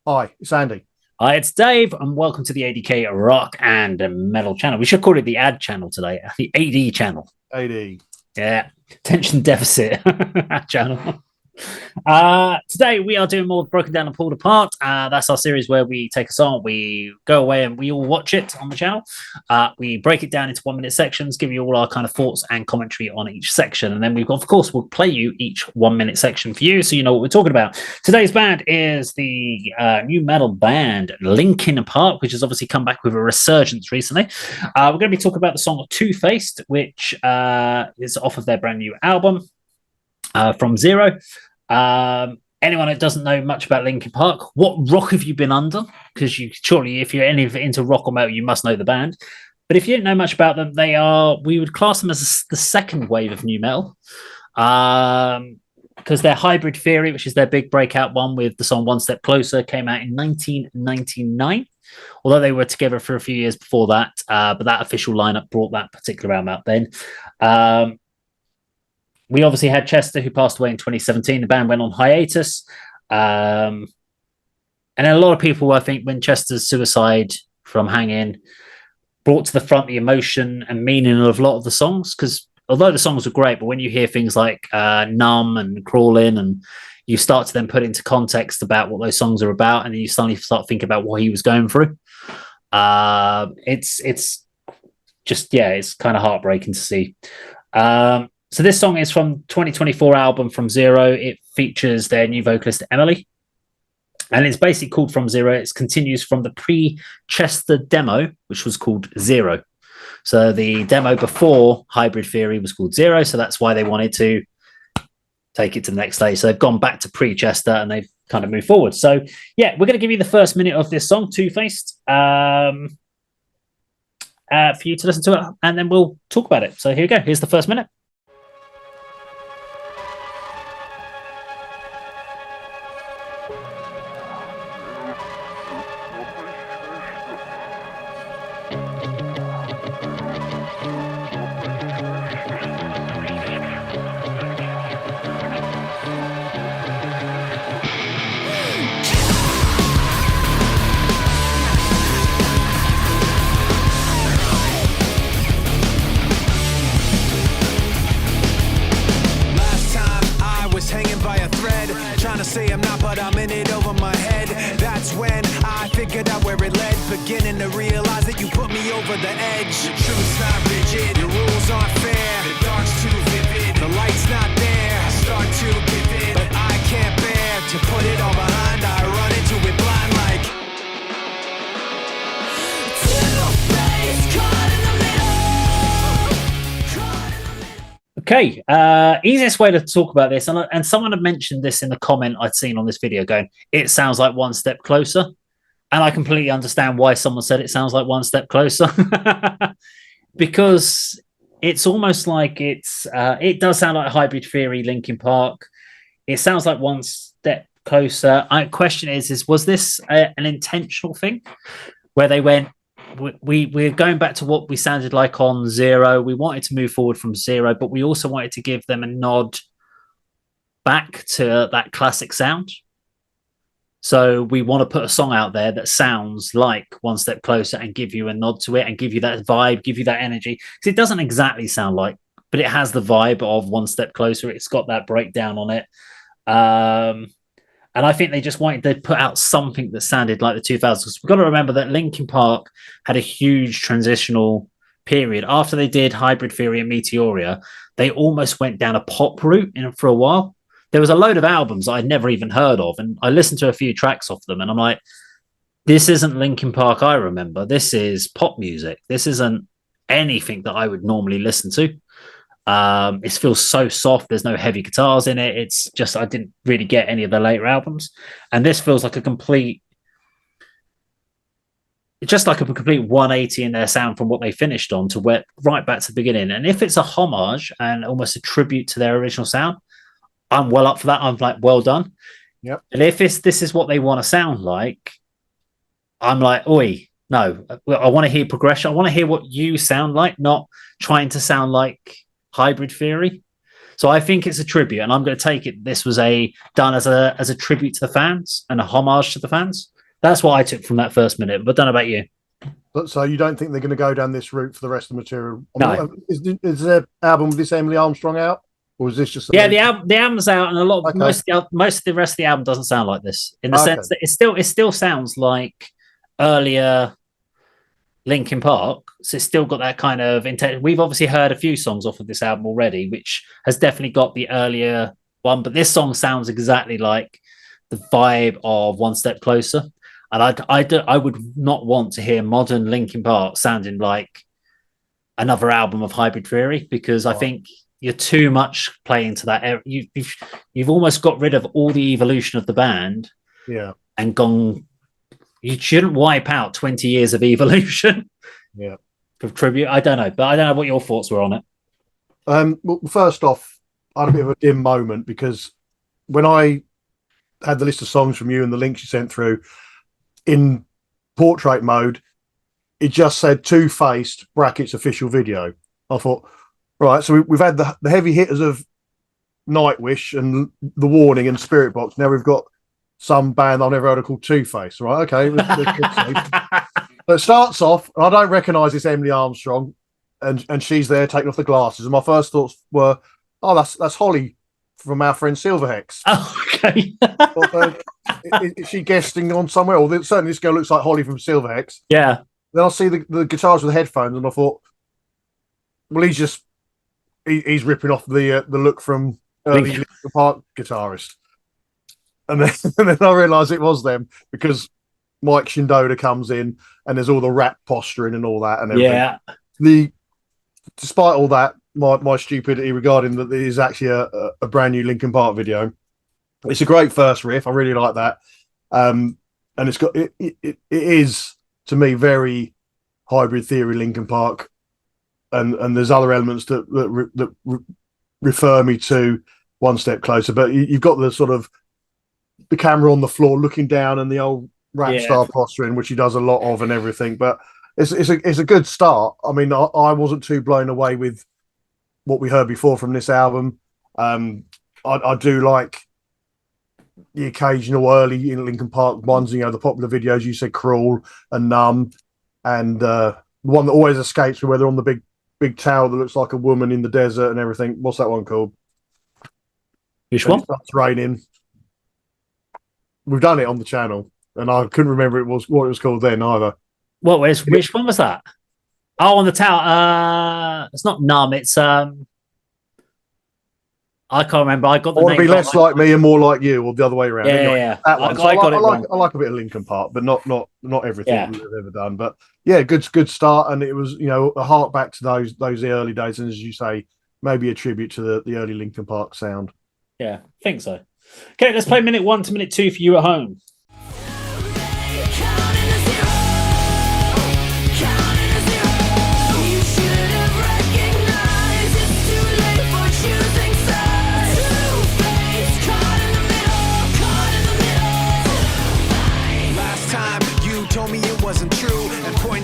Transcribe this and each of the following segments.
Hi, it's Andy. Hi, it's Dave, and welcome to the ADK Rock and Metal channel. We should call it the Ad channel today, the AD channel. AD. Yeah, attention deficit channel. Today we are doing more broken down and pulled apart. That's our series where we take a song, we go away and we all watch it on the channel. We break it down into 1 minute sections, give you all our kind of thoughts and commentary on each section, and then we've got, of course, we'll play you each 1 minute section for you, so you know what we're talking about. Today's band is the new metal band Linkin Park, which has obviously come back with a resurgence recently. We're going to be talking about the song Two Faced, which is off of their brand new album from Zero. Anyone that doesn't know much about Linkin Park, what rock have you been under? Because you surely, if you're any into rock or metal, you must know the band. But if you don't know much about them, we would class them as the second wave of new metal. Because their Hybrid Theory, which is their big breakout one with the song One Step Closer, came out in 1999. Although they were together for a few years before that, but that official lineup brought that particular album out then. We obviously had Chester, who passed away in 2017. The band went on hiatus. And a lot of people, I think, when Chester's suicide from hanging brought to the front the emotion and meaning of a lot of the songs. Because although the songs were great, but when you hear things like Numb and Crawling, and you start to then put into context about what those songs are about, and then you suddenly start thinking about what he was going through. It's just, yeah, it's kind of heartbreaking to see. So this song is from 2024 album From Zero. It features their new vocalist Emily, and it's basically called From Zero. It continues from the pre-Chester demo, which was called Zero. So the demo before Hybrid Theory was called Zero, so that's why they wanted to take it to the next stage. So they've gone back to pre-Chester and they've kind of moved forward. So yeah, we're going to give you the first minute of this song, Two Faced, for you to listen to it, and then we'll talk about it. So here we go. Here's the first minute. Say I'm not, but I'm in it over my head. That's when I figured out where it led. Beginning to realize that you put me over the edge. The truth's not rigid, your rules aren't fair. The dark's too vivid, the light's not there. I start to give in, but I can't bear to put it all behind. I run into it blind like two-faced, caught in the Okay, easiest way to talk about this, and someone had mentioned this in the comment I'd seen on this video, going, it sounds like One Step Closer. And I completely understand why someone said it sounds like One Step Closer. Because it's almost like it does sound like Hybrid Theory, Linkin Park. It sounds like One Step Closer. Question is was this an intentional thing where they went, we're going back to what we sounded like on Zero. We wanted to move forward from Zero, but we also wanted to give them a nod back to that classic sound. So we want to put a song out there that sounds like One Step Closer and give you a nod to it and give you that vibe, give you that energy. Because it doesn't exactly sound like, but it has the vibe of One Step Closer. It's got that breakdown on it. And I think they just wanted to put out something that sounded like the 2000s. We've got to remember that Linkin Park had a huge transitional period. After they did Hybrid Theory and Meteoria, they almost went down a pop route for a while. There was a load of albums I'd never even heard of, and I listened to a few tracks off them, and I'm like, this isn't Linkin Park I remember. This is pop music. This isn't anything that I would normally listen to. It feels so soft. There's no heavy guitars in it. It's just, I didn't really get any of the later albums, and this feels like a complete 180 in their sound from what they finished on to where right back to the beginning. And if it's a homage and almost a tribute to their original sound, I'm well up for that. I'm like, well done. Yep. And if this is what they want to sound like, I'm like, oi, no, I want to hear progression. I want to hear what you sound like, not trying to sound like Hybrid Theory. So I think it's a tribute, and I'm going to take it. This was done as a tribute to the fans and a homage to the fans. That's what I took from that first minute. But don't know about you. But so you don't think they're going to go down this route for the rest of the material? No. Is their album with this Emily Armstrong out, or is this just the album's out, and most of the rest of the album doesn't sound like this in the sense that it still sounds like earlier Linkin Park. So it's still got that kind of intent. We've obviously heard a few songs off of this album already, which has definitely got the earlier one, but this song sounds exactly like the vibe of One Step Closer. And I would not want to hear modern Linkin Park sounding like another album of Hybrid Theory, because I think you're too much playing to that. You've almost got rid of all the evolution of the band, and gone. You shouldn't wipe out 20 years of evolution, for tribute. I don't know, but I don't know what your thoughts were on it. Well, first off, I had a bit of a dim moment because when I had the list of songs from you and the links you sent through, in portrait mode, it just said Two-Faced brackets official video. I thought, right, so we've had the heavy hitters of Nightwish and The Warning and Spirit Box. Now we've got some band I've never heard of called Two-Face. Right, okay. But it starts off, and I don't recognise this Emily Armstrong, and she's there taking off the glasses. And my first thoughts were, oh, that's Holly from our friend Silverhex. Oh, okay. Is she guesting on somewhere? Or certainly this girl looks like Holly from Silverhex. Yeah. Then I see the guitars with the headphones, and I thought, well, he's ripping off the look from Linkin Park guitarist. And then I realised it was them, because Mike Shinoda comes in and there's all the rap posturing and all that and everything. Yeah. Despite all that, my stupidity regarding that it is actually a brand new Linkin Park video. It's a great first riff. I really like that. And it's got it is, to me, very Hybrid Theory Linkin Park. And there's other elements that refer me to One Step Closer. But you've got the sort of the camera on the floor looking down and the old rap star posturing, which he does a lot of and everything. But it's a good start. I mean, I wasn't too blown away with what we heard before from this album. I do like the occasional early in Linkin Park ones, the popular videos. You said Crawl and Numb, and the one that always escapes me, where they're on the big tower that looks like a woman in the desert and everything. What's that one called? Which one? It starts raining. We've done it on the channel, and I couldn't remember what it was called then either. Which one was that? Oh, on the tower. It's not Numb. It's I can't remember. I got the. I want to be less like me and more like you, or the other way around. Yeah. That one. I like a bit of Linkin Park, but not everything we've ever done. But yeah, good start, and it was a hark back to those early days, and as you say, maybe a tribute to the early Linkin Park sound. Yeah, I think so. Okay, let's play minute 1 to minute 2 for you at home.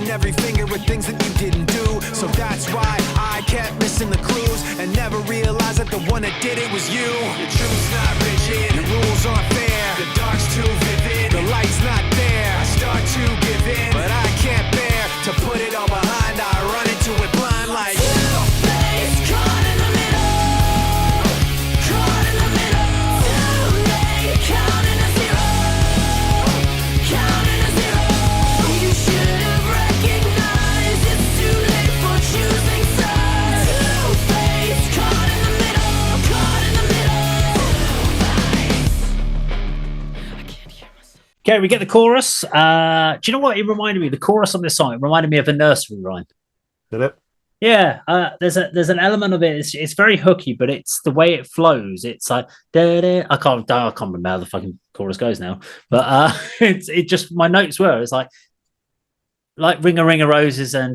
Every finger at things that you didn't do, so that's why I kept missing the clues and never realized that the one that did it was you. The truth's not rigid, the rules aren't fair, the dark's too vivid, the light's not there. I start to give in, but I can't bear to put it all behind. I run into it blind like two-faced, caught in the middle, caught in the middle, too late, counting a zero, counting a zero. You should have recognized it's too late for choosing sides. Two-faced, caught in the middle, caught in the middle. I can't hear myself. Okay, we get the chorus. Do you know what it reminded me? The chorus on this song, it reminded me of a nursery rhyme. Did it? Yeah, there's an element of it. It's very hooky, but it's the way it flows. It's like I can't remember how the fucking chorus goes now. But it just, my notes were, it's like Ring a Ring of Roses and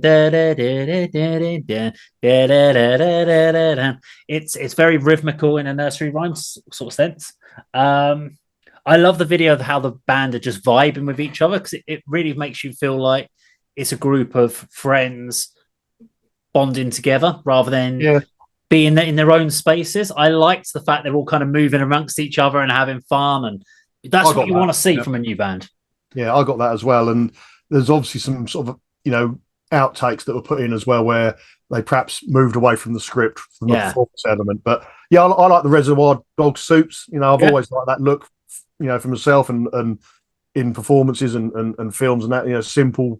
it's very rhythmical in a nursery rhyme sort of sense. I love the video of how the band are just vibing with each other, because it really makes you feel like it's a group of friends bonding together rather than being in their own spaces. I liked the fact they're all kind of moving amongst each other and having fun, and that's what you want to see from a new band. Yeah, I got that as well. And there's obviously some sort of, outtakes that were put in as well where they perhaps moved away from the script, from the performance element. But yeah, I like the Reservoir Dog suits. I've always liked that look, for myself and in performances and films and that, simple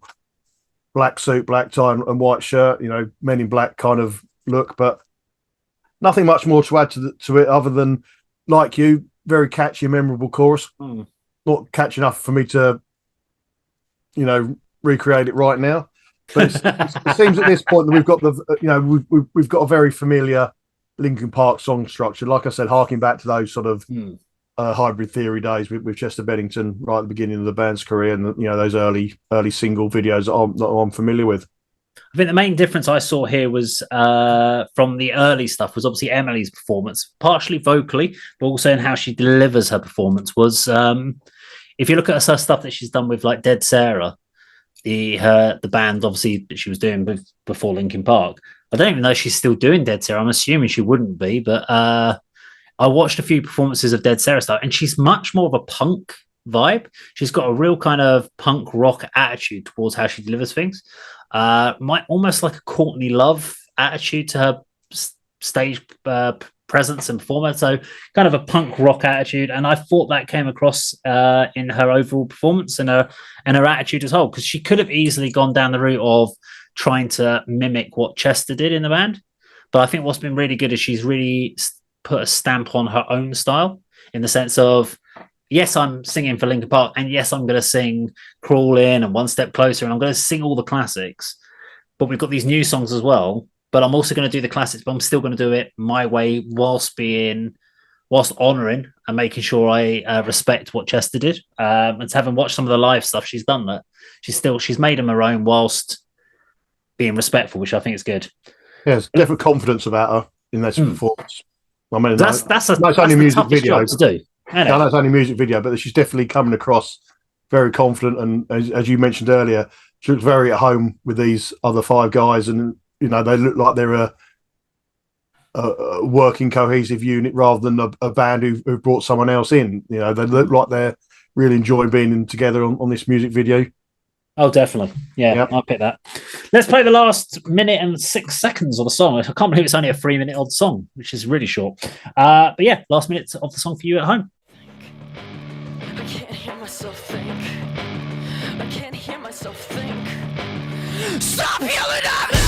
black suit, black tie and white shirt, Men in Black kind of look. But nothing much more to add to it other than, like you, very catchy, memorable chorus. Not catchy enough for me to, recreate it right now. But it seems at this point that we've got we've got a very familiar Linkin Park song structure. Like I said, harking back to those sort of hybrid theory days with Chester Bennington right at the beginning of the band's career, and those early single videos that I'm familiar with. I think the main difference I saw here was from the early stuff was obviously Emily's performance, partially vocally, but also in how she delivers her performance. Was if you look at her stuff that she's done with like Dead Sarah, the band obviously that she was doing before Linkin Park. I don't even know if she's still doing Dead Sarah. I'm assuming she wouldn't be, but I watched a few performances of Dead Sarah stuff, and she's much more of a punk vibe. She's got a real kind of punk rock attitude towards how she delivers things. Almost like a Courtney Love attitude to her stage presence and performance. So kind of a punk rock attitude, and I thought that came across in her overall performance and her attitude as whole, because she could have easily gone down the route of trying to mimic what Chester did in the band. But I think what's been really good is she's really put a stamp on her own style, in the sense of, yes, I'm singing for Linkin Park, and yes, I'm going to sing Crawl In and One Step Closer, and I'm going to sing all the classics, but we've got these new songs as well. But I'm also going to do the classics, but I'm still going to do it my way, whilst honouring and making sure I respect what Chester did. And having watched some of the live stuff, she's done that. She's made them her own whilst being respectful, which I think is good. Yeah, there's definite confidence about her in this performance. I mean, that's only music video to do. I know it's only music video, but she's definitely coming across very confident, and as you mentioned earlier, she looks very at home with these other five guys, and they look like they're a working cohesive unit rather than a band who've brought someone else in. They look like they're really enjoying being together on this music video. Oh, definitely. Yeah, yep. I'll pick that. Let's play the last minute and 6 seconds of the song. I can't believe it's only a 3-minute old song, which is really short. But yeah, last minute of the song for you at home. I can't hear myself think. I can't hear myself think. Stop yelling at me!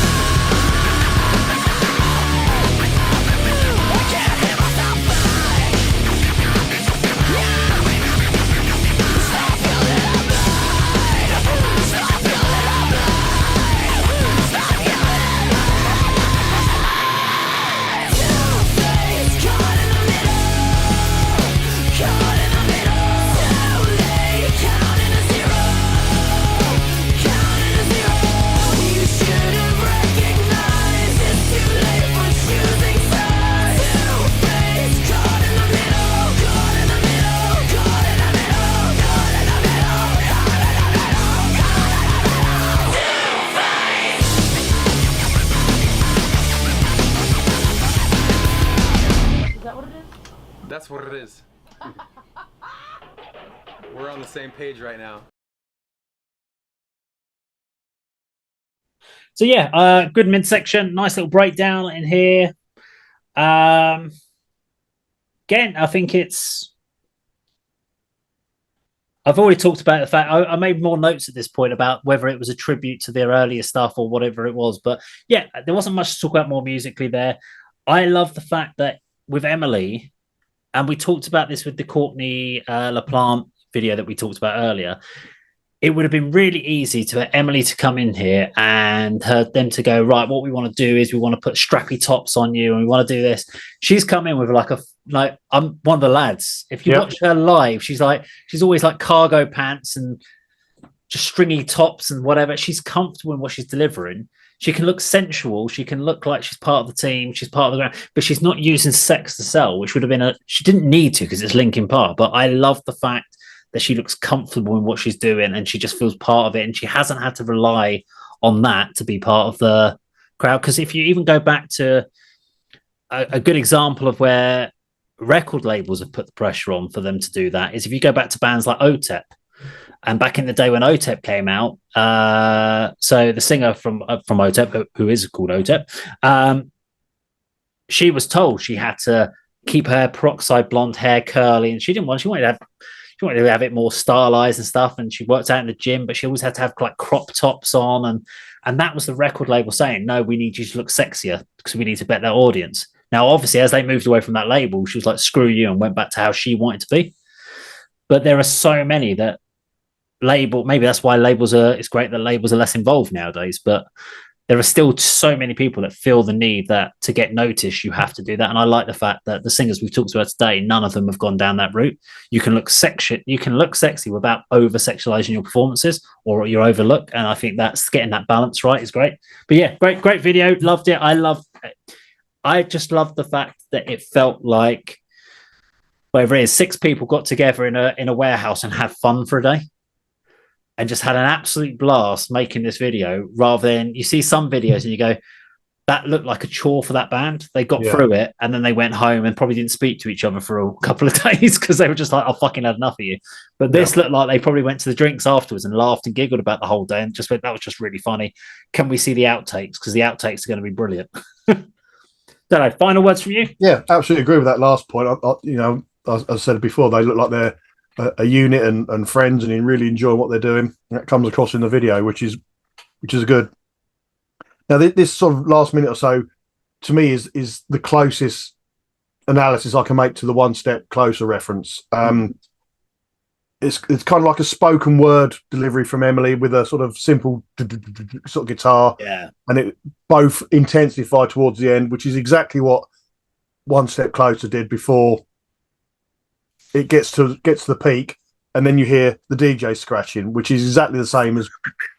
I can't hear myself think. Stop yelling at me! Stop yelling at me! Stop yelling at me! Two things caught in the middle. Caught in the middle. Too late, counting to zero. Counting to zero. You should have recognized it's too late for choosing sides. Two things caught in the middle. Caught in the middle. Caught in the middle. Caught in the middle. Caught in the middle. Caught in the middle. Two things. Is that what it is? That's what it is. We're on the same page right now. So yeah, good midsection, nice little breakdown in here. Again, I think I've already talked about the fact I made more notes at this point about whether it was a tribute to their earlier stuff or whatever it was. But yeah, there wasn't much to talk about more musically there. I love the fact that with Emily, and we talked about this with the Courtney LaPlante video that we talked about earlier, it would have been really easy to Emily to come in here and them to go, right, what we want to do is we want to put strappy tops on you and we want to do this. She's come in with like I'm one of the lads. If you watch her live, she's always like cargo pants and just stringy tops and whatever. She's comfortable in what she's delivering. She can look sensual. She can look like she's part of the team. She's part of the ground, but she's not using sex to sell, which would have been she didn't need to because it's Linkin Park. But I love the fact that she looks comfortable in what she's doing and she just feels part of it. And she hasn't had to rely on that to be part of the crowd. Because if you even go back to a good example of where record labels have put the pressure on for them to do that is if you go back to bands like OTEP. And back in the day when OTEP came out, so the singer from OTEP, who is called OTEP, she was told she had to keep her peroxide blonde hair curly, and she wanted to have it more stylized and stuff. And she worked out in the gym, but she always had to have like crop tops on, and that was the record label saying, no, we need you to look sexier because we need to bet their audience. Now, obviously, as they moved away from that label, she was like, screw you, and went back to how she wanted to be. But there are so many that maybe that's why it's great that labels are less involved nowadays, but there are still so many people that feel the need that to get noticed, you have to do that. And I like the fact that the singers we've talked about today, none of them have gone down that route. You can look sexy without over sexualizing your performances or your overlook. And I think that's getting that balance right is great. But yeah, great video. Loved it. I just loved the fact that it felt like whatever it is, 6 people got together in a warehouse and had fun for a day. And just had an absolute blast making this video, rather than you see some videos and you go, that looked like a chore for that band. They got through it and then they went home and probably didn't speak to each other for a couple of days because they were just like, I fucking had enough of you. But this looked like they probably went to the drinks afterwards and laughed and giggled about the whole day and just went, that was just really funny. Can we see the outtakes? Because the outtakes are going to be brilliant. Don't know. Final words from you? Yeah, absolutely agree with that last point. As I said before, they look like they're a unit and friends and really enjoying what they're doing. And that comes across in the video, which is good. Now, this sort of last minute or so, to me, is the closest analysis I can make to the One Step Closer reference. It's kind of like a spoken word delivery from Emily with a sort of simple sort of guitar, and it both intensified towards the end, which is exactly what One Step Closer did before it gets to the peak, and then you hear the DJ scratching, which is exactly the same as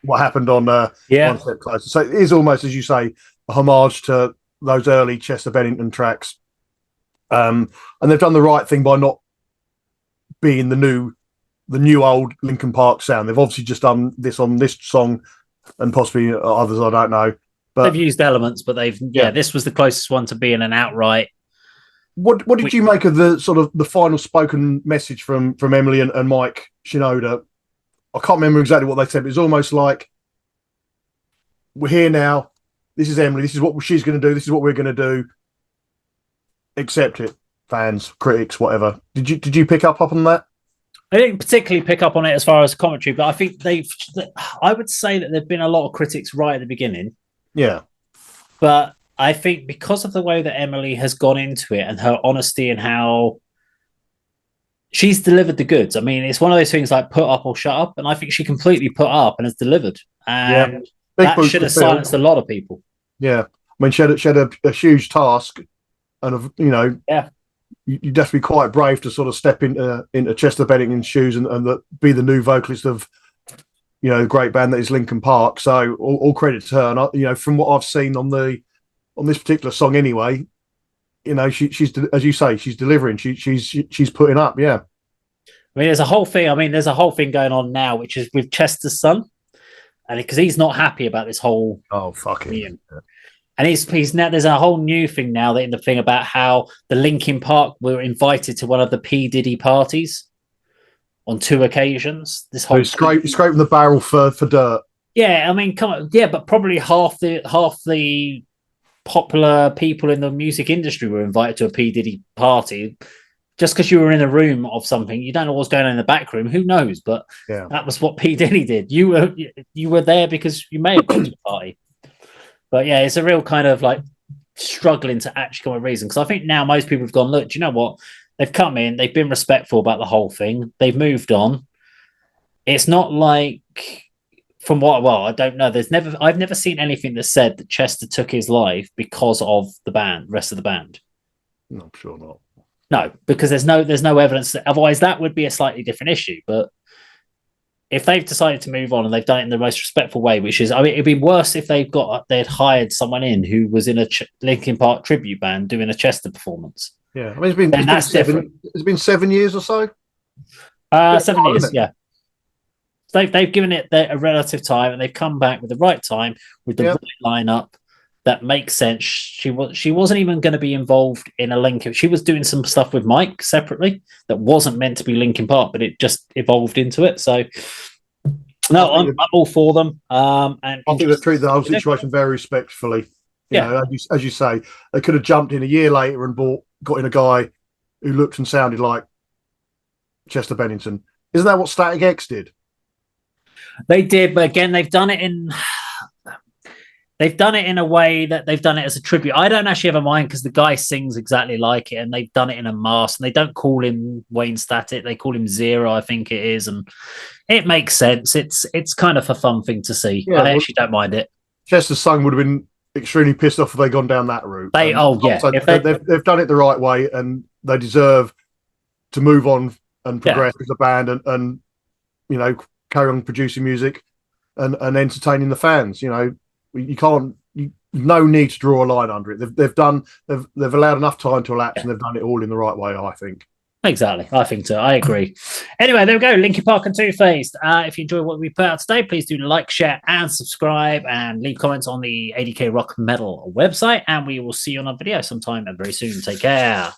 what happened on One Step Closer. So it is almost, as you say, a homage to those early Chester Bennington tracks. And they've done the right thing by not being the new old Linkin Park sound. They've obviously just done this on this song and possibly others, I don't know. But they've used elements, but this was the closest one to being an outright. What did you make of the sort of the final spoken message from Emily and Mike Shinoda? I can't remember exactly what they said, but it's almost like, we're here now. This is Emily. This is what she's going to do. This is what we're going to do. Accept it, fans, critics, whatever. Did you pick up on that? I didn't particularly pick up on it as far as commentary, but I think I would say that there've been a lot of critics right at the beginning. Yeah. But I think because of the way that Emily has gone into it and her honesty and how she's delivered the goods. I mean, it's one of those things like put up or shut up. And I think she completely put up and has delivered. And that should have silenced a lot of people. Yeah. I mean, she had a huge task. And, you'd have to be quite brave to sort of step into Chester Bennington's shoes and be the new vocalist of, the great band that is Linkin Park. So all credit to her. And, from what I've seen on this particular song anyway, she's, as you say, she's delivering. She's putting up. Yeah. I mean, there's a whole thing going on now, which is with Chester's son, and because he's not happy about this whole. Oh, fuck him. And he's now, there's a whole new thing now that in the thing about how the Linkin Park were invited to one of the P. Diddy parties on 2 occasions. This whole scraping the barrel for dirt. Yeah, I mean, come on, yeah, but probably half the popular people in the music industry were invited to a P. Diddy party. Just because you were in a room of something, you don't know what's going on in the back room. Who knows? But that was what P. Diddy did. You were there because you may have gone to the party. But yeah, it's a real kind of like struggling to actually come up with a reason. Because I think now most people have gone, look, do you know what? They've come in, they've been respectful about the whole thing. They've moved on. It's not like I don't know. I've never seen anything that said that Chester took his life because of the rest of the band. No, I'm sure not. No, because there's no evidence. Otherwise, that would be a slightly different issue. But if they've decided to move on and they've done it in the most respectful way, which is, I mean, it'd be worse if they'd hired someone in who was in a Linkin Park tribute band doing a Chester performance. Yeah, I mean, it's been 7 years or so. 7 years, yeah. So they've given it a relative time, and they've come back with the right time with the right lineup that makes sense. She wasn't even going to be involved in a Linkin. She was doing some stuff with Mike separately that wasn't meant to be Linkin Park, but it just evolved into it. So No, I I'm think all for them. And I think they treated the whole situation very respectfully. You Yeah. know, as you say, they could have jumped in a year later and got in a guy who looked and sounded like Chester Bennington. Isn't that what Static X did? They did, but again, they've done it in a way that they've done it as a tribute. I don't actually have a mind because the guy sings exactly like it, and they've done it in a mask. And they don't call him Wayne Static; they call him Zero, I think it is, and it makes sense. It's kind of a fun thing to see. Yeah, I actually don't mind it. Chester's son would have been extremely pissed off if they gone down that route. They And yeah, also, they've done it the right way, and they deserve to move on and progress as a band, and you know, carry on producing music and entertaining the fans. You know, you can't. No need to draw a line under it. They've allowed enough time to elapse, and they've done it all in the right way, I think. Exactly. I think so. I agree. Anyway, there we go. Linkin Park and Two Faced. If you enjoy what we put out today, please do like, share, and subscribe, and leave comments on the ADK Rock Metal website. And we will see you on our video sometime very soon. Take care.